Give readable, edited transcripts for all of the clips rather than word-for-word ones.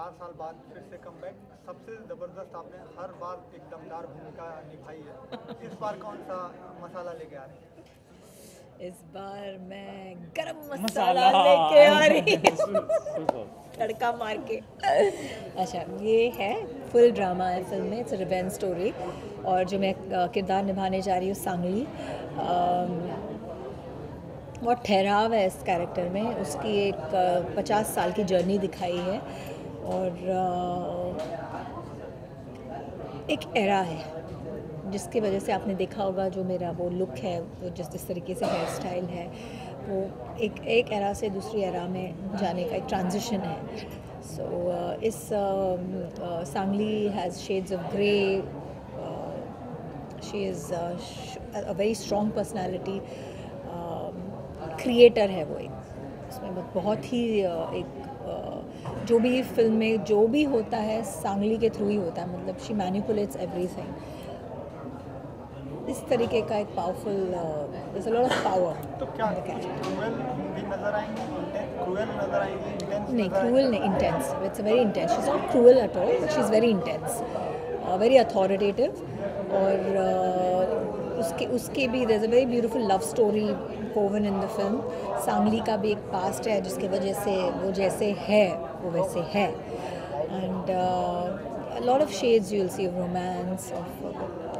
4 साल बाद फिर से कमबैक, सबसे ज़बरदस्त आपने हर बार एक दमदार भूमिका निभाई है। इस बार कौन सा मसाला लेके आ रहे हैं? इस बार मैं गरम मसाला मसाला लेके आ रही हूँ सुपर। तड़का मार के। अच्छा, ये है फुल ड्रामा है फिल्म में, इट्स अ रिवेंज स्टोरी। और जो मैं किरदार निभाने जा रही हूँ सांगली, बहुत ठहराव है इस कैरेक्टर में। उसकी एक 50 साल की जर्नी दिखाई है और एक एरा है जिसकी वजह से आपने देखा होगा जो मेरा वो लुक है, वो जिस तरीके से हेयर स्टाइल है, वो एक एरा से दूसरी एरा में जाने का एक ट्रांजिशन है। सो इस Sangli has shades of grey, she is a very strong personality, creator है वो एक। उसमें बहुत ही जो भी फिल्म में जो भी होता है सांगली के थ्रू ही होता है, मतलब शी मैनिपुलेट्स एवरीथिंग। इस तरीके का एक powerful, there's a lot of power। तो क्या क्रूएल भी नजर आएंगी, क्रूएल नजर आएंगी, इंटेंस नहीं, नजर क्रूअल नहीं, intense. It's very intense, she is not cruel at all, but she is very intense, very authoritative. और उसके भी there is a very beautiful love story woven in the film. Sangli का भी एक पास्ट है जिसकी वजह से वो जैसे है वो वैसे है। And a lot of shades you'll see of romance, of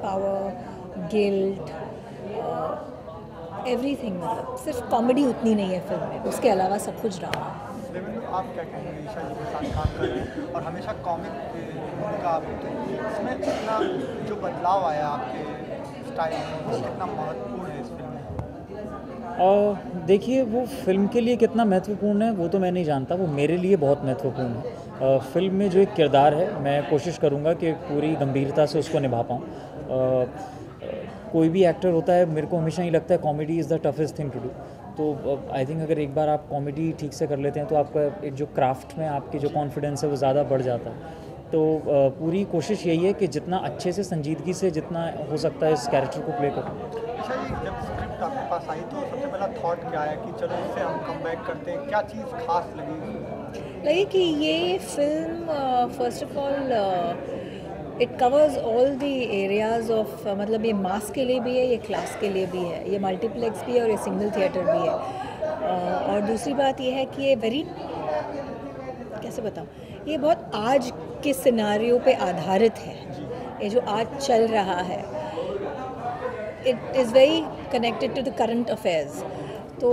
power, guilt, everything। मतलब सिर्फ कॉमेडी उतनी नहीं है फिल्म में, उसके अलावा सब कुछ ड्रामा है। देवेंद्र, आप क्या कहेंगे ईशा जी के साथ काम कर रहे हैं और हमेशा कॉमिक भूमिका आप होते हैं, इसमें कितना जो बदलाव आया आपके स्टाइल में वो कितना महत्वपूर्ण है इस फिल्म में? देखिए, वो फिल्म के लिए कितना महत्वपूर्ण है वो तो मैं नहीं जानता, वो मेरे लिए बहुत महत्वपूर्ण है। फिल्म में जो एक किरदार है, मैं कोशिश करूँगा कि पूरी गंभीरता से उसको निभा पाऊँ। कोई भी एक्टर होता है, मेरे को हमेशा ही लगता है comedy is the toughest thing to do. तो आई थिंक अगर एक बार आप कॉमेडी ठीक से कर लेते हैं तो आपका एक जो क्राफ्ट में आपकी जो कॉन्फिडेंस है वो ज़्यादा बढ़ जाता है। तो पूरी कोशिश यही है कि जितना अच्छे से संजीदगी से जितना हो सकता है इस कैरेक्टर को प्ले करूँ। ईशा जी, जब स्क्रिप्ट आपके पास आई तो सबसे पहला थॉट क्या आया कि चलो इससे हम कम बैक करते हैं, क्या चीज़ खास लगी कि ये film first of all it covers all the areas of, मतलब ये मास के लिए भी है, ये क्लास के लिए भी है, ये मल्टीप्लेक्स भी है और ये सिंगल थिएटर भी है। और दूसरी बात ये है कि ये वेरी, कैसे बताऊँ, ये बहुत आज के सिनारियो पे आधारित है। ये जो आज चल रहा है, it is very connected to the current affairs. तो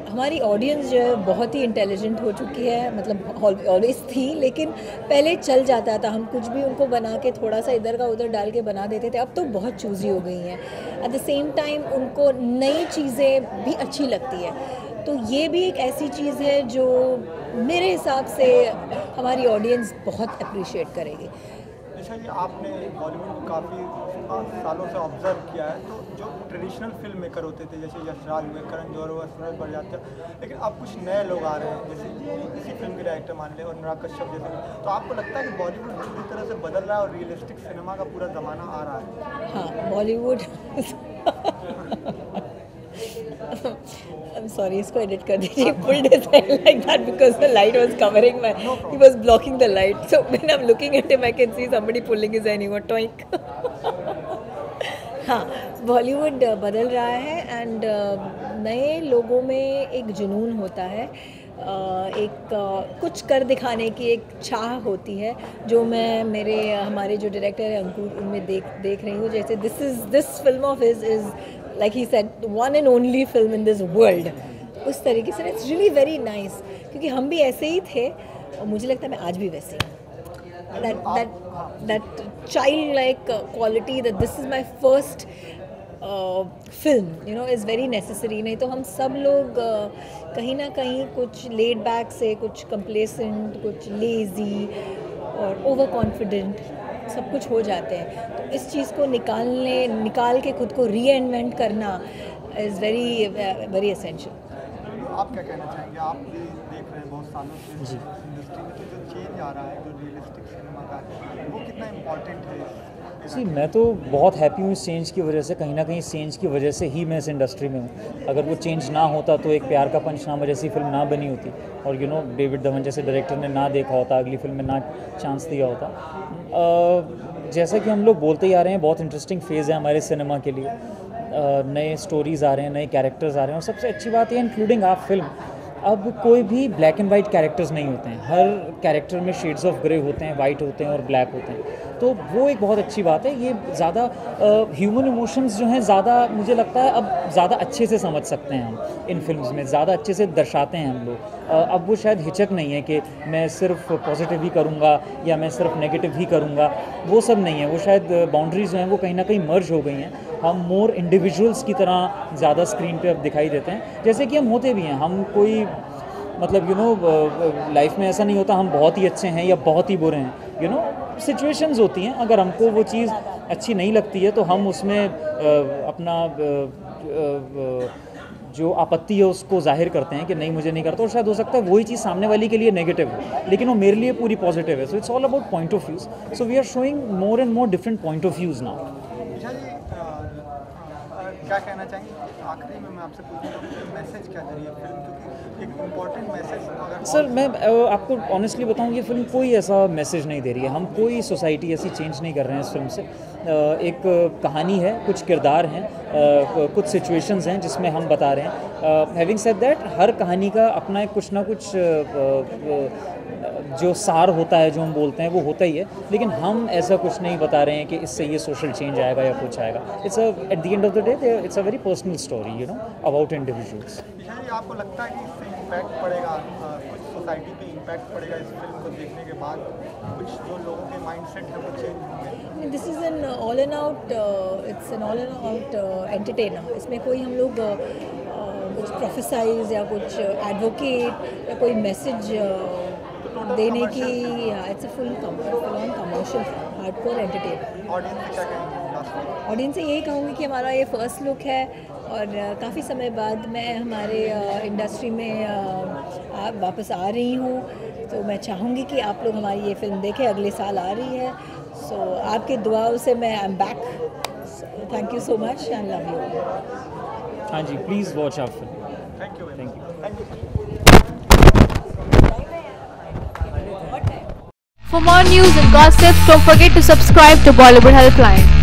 हमारी ऑडियंस जो है बहुत ही इंटेलिजेंट हो चुकी है, मतलब ऑलवेज थी, लेकिन पहले चल जाता था, हम कुछ भी उनको बना के थोड़ा सा इधर का उधर डाल के बना देते थे। अब तो बहुत चूज़ी हो गई हैं। एट द सेम टाइम उनको नई चीज़ें भी अच्छी लगती है। तो ये भी एक ऐसी चीज़ है जो मेरे हिसाब से हमारी ऑडियंस बहुत अप्रिशिएट करेगी। ईशा जी, आपने बॉलीवुड को काफ़ी सालों से ऑब्जर्व किया है, तो जो ट्रेडिशनल फिल्म मेकर होते थे जैसे यश राज हुए, करण जौहर हुआ, सूरज बड़जात्या, लेकिन अब कुछ नए लोग आ रहे हैं जैसे इसी फिल्म के डायरेक्टर मान लें, और अनुराग कश्यप जैसे। तो आपको लगता है कि बॉलीवुड पूरी तरह से बदल रहा है और रियलिस्टिक सिनेमा का पूरा ज़माना आ रहा है? हाँ, बॉलीवुड I'm sorry, इसको edit कर दीजिए। Pulled his hair like that because the light was covering my, he was blocking the light. So when I'm looking at him, I can see somebody pulling his hair and he went toink। हाँ, बॉलीवुड बदल रहा है and नए लोगों में एक जुनून होता है, एक कुछ कर दिखाने की एक चाह होती है, जो मैं हमारे जो डायरेक्टर है अंकुर, उनमें देख रही हूँ। जैसे this film of his is like he said one and only film in this world. उस तरीके से इट्स रियली वेरी नाइस, क्योंकि हम भी ऐसे ही थे और मुझे लगता है मैं आज भी वैसे ही हूँ। that childlike quality, that this is my first film, is very necessary। नहीं तो हम सब लोग कहीं ना कहीं कुछ लेड बैक से, कुछ कंप्लेसेंट, कुछ लेज़ी और ओवर कॉन्फिडेंट सब कुछ हो जाते हैं। तो इस चीज़ को निकाल के खुद को री इन्वेंट करना इज़ वेरी वेरी एसेंशियल। आप क्या कहना चाहेंगे? आप भी देख रहे हैं बहुत सालों से इंडस्ट्री में, तो जो चेंज आ रहा है, जो रियलिस्टिक सिनेमा का है, वो कितना इम्पोर्टेंट है? सी मैं तो बहुत हैप्पी हूँ इस चेंज की वजह से, कहीं ना कहीं इस चेंज की वजह से ही मैं इस इंडस्ट्री में हूँ। अगर वो चेंज ना होता तो एक प्यार का पंचनामा जैसी फिल्म ना बनी होती, और डेविड धवन जैसे डायरेक्टर ने ना देखा होता, अगली फिल्म में ना चांस दिया होता। जैसा कि हम लोग बोलते ही आ रहे हैं, बहुत इंटरेस्टिंग फेज़ है हमारे सिनेमा के लिए। नए स्टोरीज़ आ रहे हैं, नए कैरेक्टर्स आ रहे हैं, और सबसे अच्छी बात है इंक्लूडिंग आप फिल्म, अब कोई भी ब्लैक एंड वाइट कैरेक्टर्स नहीं होते हैं, हर कैरेक्टर में शेड्स ऑफ ग्रे होते हैं, वाइट होते हैं और ब्लैक होते हैं। तो वो एक बहुत अच्छी बात है। ये ज़्यादा ह्यूमन इमोशंस जो हैं ज़्यादा, मुझे लगता है अब ज़्यादा अच्छे से समझ सकते हैं हम इन फिल्म्स में, ज़्यादा अच्छे से दर्शाते हैं हम लोग। अब वो शायद हिचक नहीं है कि मैं सिर्फ पॉजिटिव ही करूँगा या मैं सिर्फ नेगेटिव ही करूँगा, वो सब नहीं है। वो शायद बाउंड्रीज जो हैं वो कहीं ना कहीं मर्ज हो गई हैं। हम मोर इंडिविजुअल्स की तरह ज़्यादा स्क्रीन पे अब दिखाई देते हैं, जैसे कि हम होते भी हैं। हम कोई मतलब लाइफ में ऐसा नहीं होता हम बहुत ही अच्छे हैं या बहुत ही बुरे हैं। सिचुएशंस होती हैं, अगर हमको वो चीज़ अच्छी नहीं लगती है तो हम उसमें अपना जो आपत्ति है उसको जाहिर करते हैं कि नहीं मुझे नहीं करता, और शायद हो सकता है वही चीज़ सामने वाले के लिए नेगेटिव है लेकिन वो मेरे लिए पूरी पॉजिटिव है। So it's all about point of views. So we are showing more and more different point of views now. Isha ji, क्या कहना चाहेंगे आखिरी में? मैं आपसे पूछूंगा कि मैसेज क्या दे रही है फिल्म, क्योंकि एक इम्पॉर्टेंट मैसेज अगर सर मैं आपको ऑनेस्टली बताऊं, ये फिल्म कोई ऐसा मैसेज नहीं दे रही है। हम कोई सोसाइटी ऐसी चेंज नहीं कर रहे हैं इस फिल्म से। एक कहानी है, कुछ किरदार हैं, कुछ सिचुएशंस हैं जिसमें हम बता रहे हैं। हैविंग सेड दैट, हर कहानी का अपना एक कुछ ना कुछ जो सार होता है, जो हम बोलते हैं वो होता ही है, लेकिन हम ऐसा कुछ नहीं बता रहे हैं कि इससे ये सोशल चेंज आएगा या कुछ आएगा। It's at the end of the day it's a very personal story about individuals. Isha ji, आपको लगता है कि इससे इम्पैक्ट पड़ेगा, कुछ सोसाइटी पे इम्पैक्ट पड़ेगा इस फिल्म को देखने के बाद? कुछ जो लोगों के माइंडसेट है वो चेंज होंगे? This is an all and out, it's an all and out entertainer. इसमें कोई हम लोग कुछ प्रोफेसाइज या कुछ एडवोकेट या कोई मैसेज देने की, it's a full on commercial hardcore entertainer. Audience से क्या कहेंगे? ऑडियंस से यही कहूँगी कि हमारा ये फर्स्ट लुक है और काफ़ी समय बाद मैं हमारे इंडस्ट्री में वापस आ रही हूँ, तो मैं चाहूँगी कि आप लोग हमारी ये फिल्म देखें। अगले साल आ रही है, सो आपके दुआओं से मैं I am back. Thank you so much and love you. हाँ जी, please watch our film. Thank you. Thank you. Thank you. For more news and gossip, don't forget to subscribe to Bollywood Helpline.